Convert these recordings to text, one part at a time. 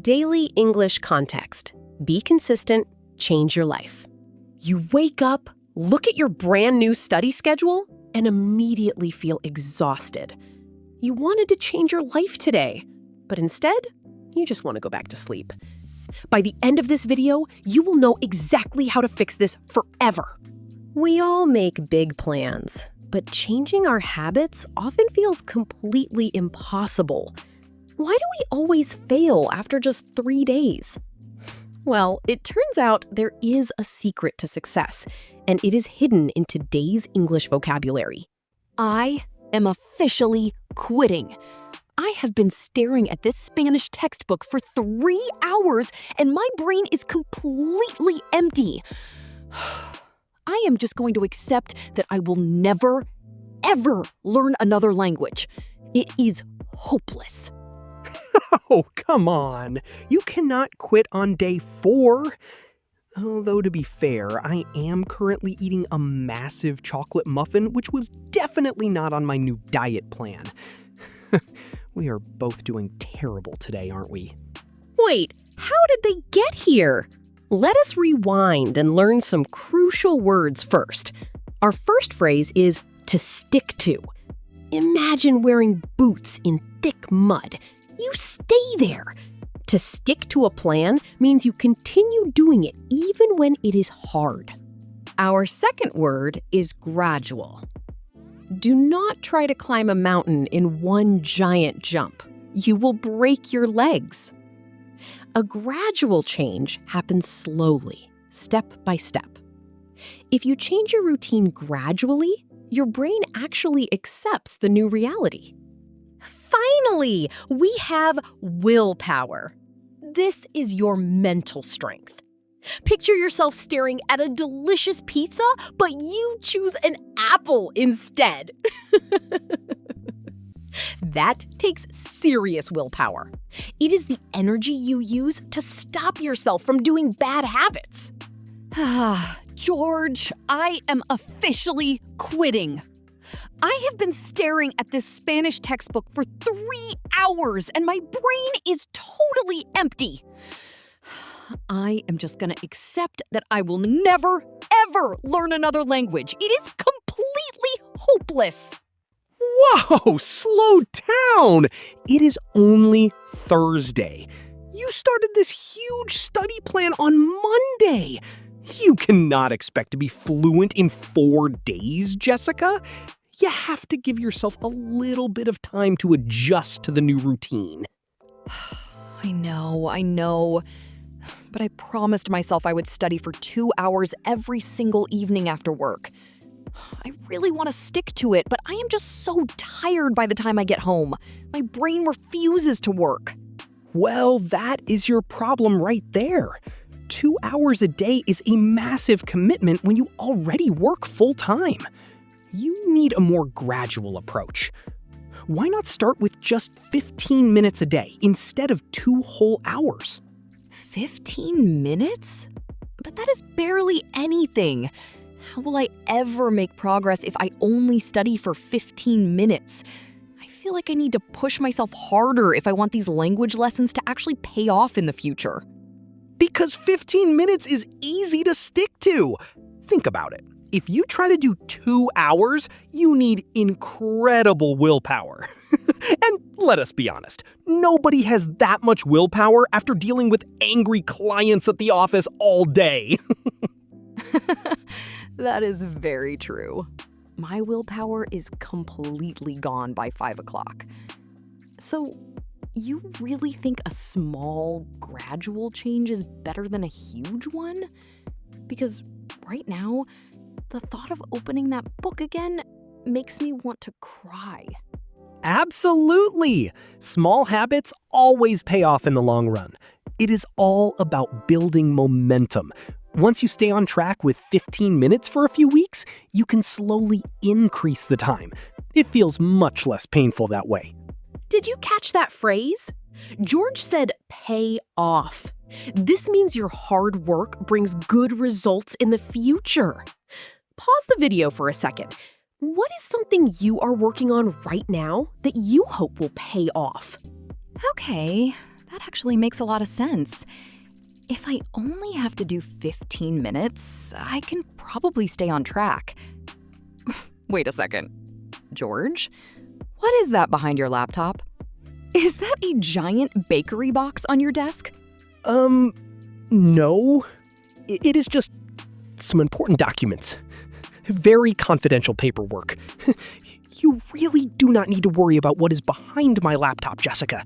Daily English context. Be consistent, change your life. You wake up, look at your brand new study schedule, and immediately feel exhausted. You wanted to change your life today, but instead, you just want to go back to sleep. By the end of this video, you will know exactly how to fix this forever. We all make big plans, but changing our habits often feels completely impossible. Why do we always fail after just 3 days? Well, it turns out there is a secret to success, and it is hidden in today's English vocabulary. I am officially quitting. I have been staring at this Spanish textbook for 3 hours, and my brain is completely empty. I am just going to accept that I will never, ever learn another language. It is hopeless. Oh, come on. You cannot quit on day 4. Although, to be fair, I am currently eating a massive chocolate muffin, which was definitely not on my new diet plan. We are both doing terrible today, aren't we? Wait, how did they get here? Let us rewind and learn some crucial words first. Our first phrase is to stick to. Imagine wearing boots in thick mud. You stay there. To stick to a plan means you continue doing it even when it is hard. Our second word is gradual. Do not try to climb a mountain in one giant jump. You will break your legs. A gradual change happens slowly, step by step. If you change your routine gradually, your brain actually accepts the new reality. Finally, we have willpower. This is your mental strength. Picture yourself staring at a delicious pizza, but you choose an apple instead. That takes serious willpower. It is the energy you use to stop yourself from doing bad habits. George, I am officially quitting. I have been staring at this Spanish textbook for 3 hours, and my brain is totally empty. I am just going to accept that I will never, ever learn another language. It is completely hopeless. Whoa, slow down! It is only Thursday. You started this huge study plan on Monday. You cannot expect to be fluent in 4 days, Jessica. You have to give yourself a little bit of time to adjust to the new routine. I know. But I promised myself I would study for 2 hours every single evening after work. I really want to stick to it, but I am just so tired by the time I get home. My brain refuses to work. Well, that is your problem right there. 2 hours a day is a massive commitment when you already work full-time. You need a more gradual approach. Why not start with just 15 minutes a day instead of 2 whole hours? 15 minutes? But that is barely anything. How will I ever make progress if I only study for 15 minutes? I feel like I need to push myself harder if I want these language lessons to actually pay off in the future. Because 15 minutes is easy to stick to. Think about it. If you try to do 2 hours, you need incredible willpower. And let us be honest, nobody has that much willpower after dealing with angry clients at the office all day. That is very true. My willpower is completely gone by 5 o'clock. So, you really think a small, gradual change is better than a huge one? Because right now, the thought of opening that book again makes me want to cry. Absolutely! Small habits always pay off in the long run. It is all about building momentum. Once you stay on track with 15 minutes for a few weeks, you can slowly increase the time. It feels much less painful that way. Did you catch that phrase? George said pay off. This means your hard work brings good results in the future. Pause the video for a second. What is something you are working on right now that you hope will pay off? Okay, that actually makes a lot of sense. If I only have to do 15 minutes, I can probably stay on track. Wait a second. George, what is that behind your laptop? Is that a giant bakery box on your desk? No. It is just some important documents. Very confidential paperwork. You really do not need to worry about what is behind my laptop, Jessica.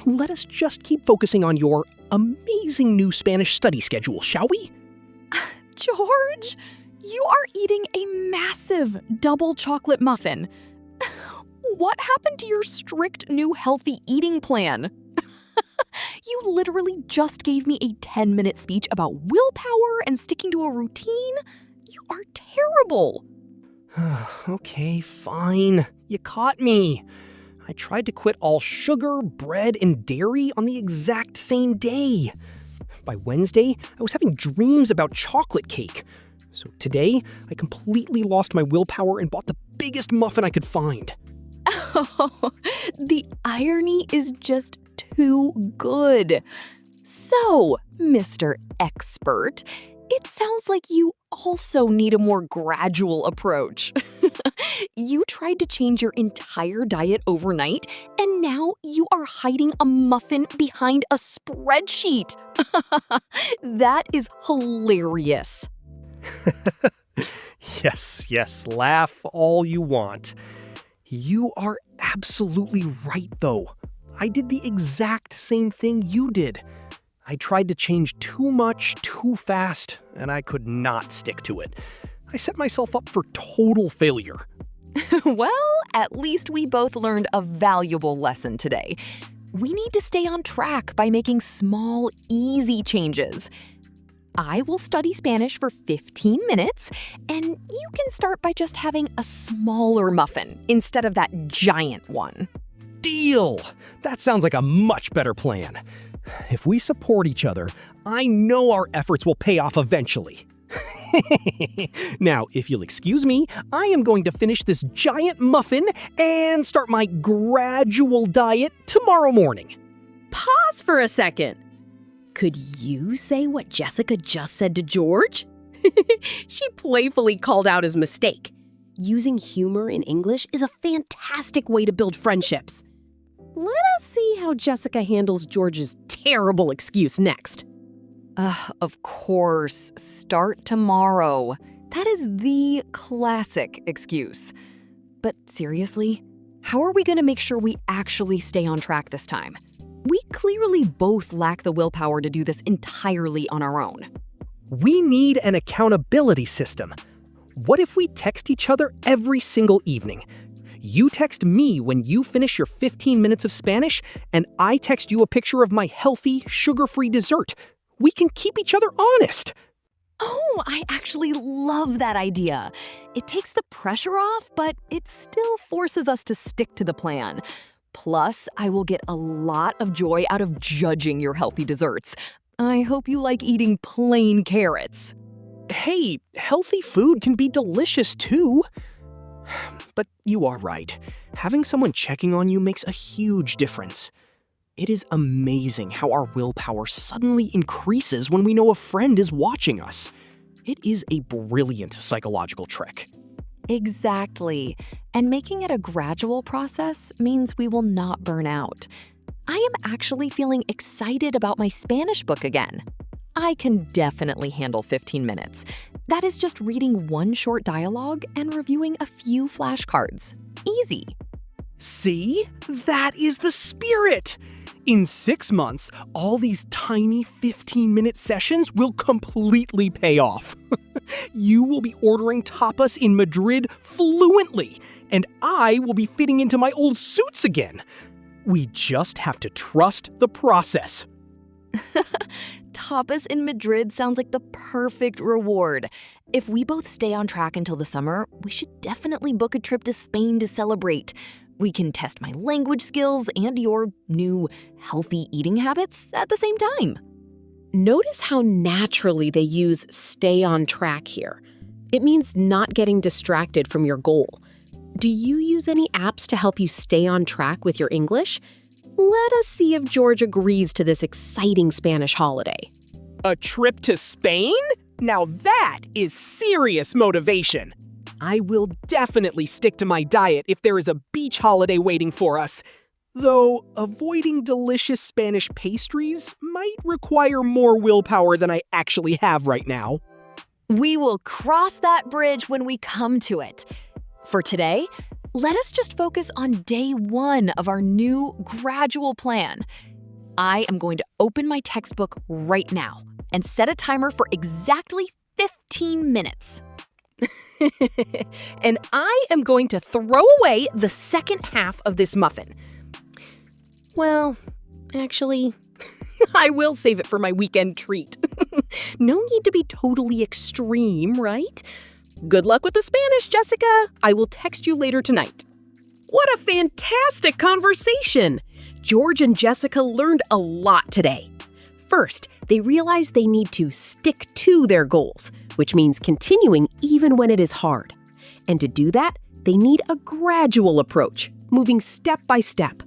Let us just keep focusing on your amazing new Spanish study schedule, shall we? George, you are eating a massive double chocolate muffin. What happened to your strict new healthy eating plan? You literally just gave me a 10-minute speech about willpower and sticking to a routine. You are terrible. Okay, fine. You caught me. I tried to quit all sugar, bread, and dairy on the exact same day. By Wednesday, I was having dreams about chocolate cake. So today, I completely lost my willpower and bought the biggest muffin I could find. Oh, the irony is just too good. So, Mr. Expert, it sounds like you also need a more gradual approach. You tried to change your entire diet overnight, and now you are hiding a muffin behind a spreadsheet. That is hilarious. Yes, laugh all you want. You are absolutely right, though. I did the exact same thing you did. I tried to change too much, too fast, and I could not stick to it. I set myself up for total failure. Well, at least we both learned a valuable lesson today. We need to stay on track by making small, easy changes. I will study Spanish for 15 minutes, and you can start by just having a smaller muffin instead of that giant one. Deal! That sounds like a much better plan. If we support each other, I know our efforts will pay off eventually. Now, if you'll excuse me, I am going to finish this giant muffin and start my gradual diet tomorrow morning. Pause for a second. Could you say what Jessica just said to George? She playfully called out his mistake. Using humor in English is a fantastic way to build friendships. Let us see how Jessica handles George's terrible excuse next. Of course, start tomorrow. That is the classic excuse. But seriously, how are we going to make sure we actually stay on track this time? We clearly both lack the willpower to do this entirely on our own. We need an accountability system. What if we text each other every single evening? You text me when you finish your 15 minutes of Spanish, and I text you a picture of my healthy, sugar-free dessert. We can keep each other honest. Oh, I actually love that idea. It takes the pressure off, but it still forces us to stick to the plan. Plus, I will get a lot of joy out of judging your healthy desserts. I hope you like eating plain carrots. Hey, healthy food can be delicious too. But you are right. Having someone checking on you makes a huge difference. It is amazing how our willpower suddenly increases when we know a friend is watching us. It is a brilliant psychological trick. Exactly. And making it a gradual process means we will not burn out. I am actually feeling excited about my Spanish book again. I can definitely handle 15 minutes. That is just reading one short dialogue and reviewing a few flashcards. Easy. See? That is the spirit! In 6 months, all these tiny 15-minute sessions will completely pay off. You will be ordering tapas in Madrid fluently, and I will be fitting into my old suits again. We just have to trust the process. Tapas in Madrid sounds like the perfect reward. If we both stay on track until the summer, we should definitely book a trip to Spain to celebrate. We can test my language skills and your new healthy eating habits at the same time. Notice how naturally they use stay on track here. It means not getting distracted from your goal. Do you use any apps to help you stay on track with your English? Let us see if George agrees to this exciting Spanish holiday. A trip to Spain? Now that is serious motivation. I will definitely stick to my diet if there is a beach holiday waiting for us. Though avoiding delicious Spanish pastries might require more willpower than I actually have right now. We will cross that bridge when we come to it. For today, let us just focus on day 1 of our new gradual plan. I am going to open my textbook right now and set a timer for exactly 15 minutes. And I am going to throw away the second half of this muffin. Well, actually, I will save it for my weekend treat. No need to be totally extreme, right? Good luck with the Spanish, Jessica. I will text you later tonight. What a fantastic conversation! George and Jessica learned a lot today. First, they realized they need to stick to their goals, which means continuing even when it is hard. And to do that, they need a gradual approach, moving step by step.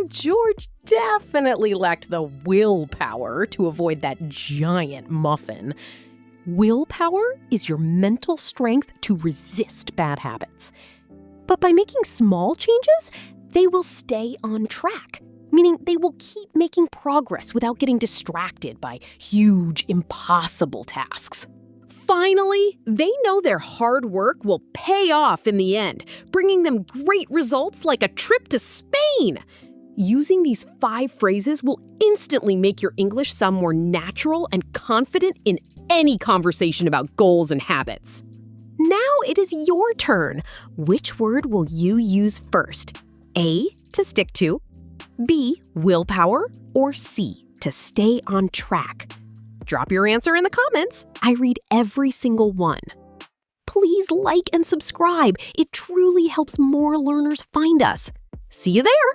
George definitely lacked the willpower to avoid that giant muffin. Willpower is your mental strength to resist bad habits. But by making small changes, they will stay on track, meaning they will keep making progress without getting distracted by huge, impossible tasks. Finally, they know their hard work will pay off in the end, bringing them great results like a trip to Spain. Using these 5 phrases will instantly make your English sound more natural and confident in any conversation about goals and habits. Now it is your turn. Which word will you use first? A, to stick to, B, willpower, or C, to stay on track? Drop your answer in the comments. I read every single one. Please like and subscribe. It truly helps more learners find us. See you there.